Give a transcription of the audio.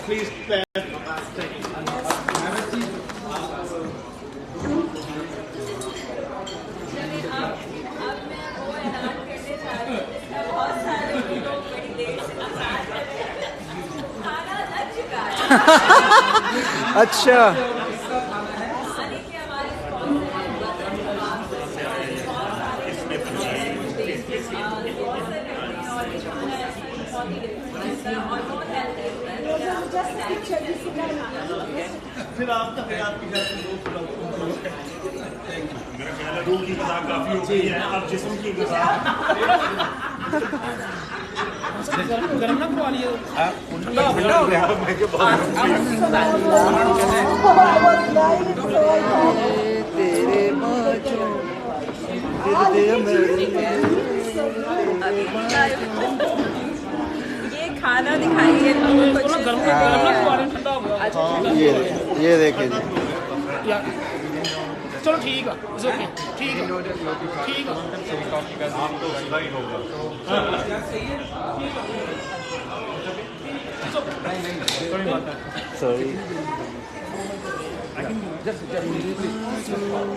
Please clap. अच्छा फिर आपका आपकी दूध की गज़ा काफी हो गई है, अब जिस्म की गज़ा गरम ना करवा लिए ये खाना दिखाइए ये देखिए चलो ठीक है, ठीक है, ठीक है, आप तो सीधा ही होगा। सॉरी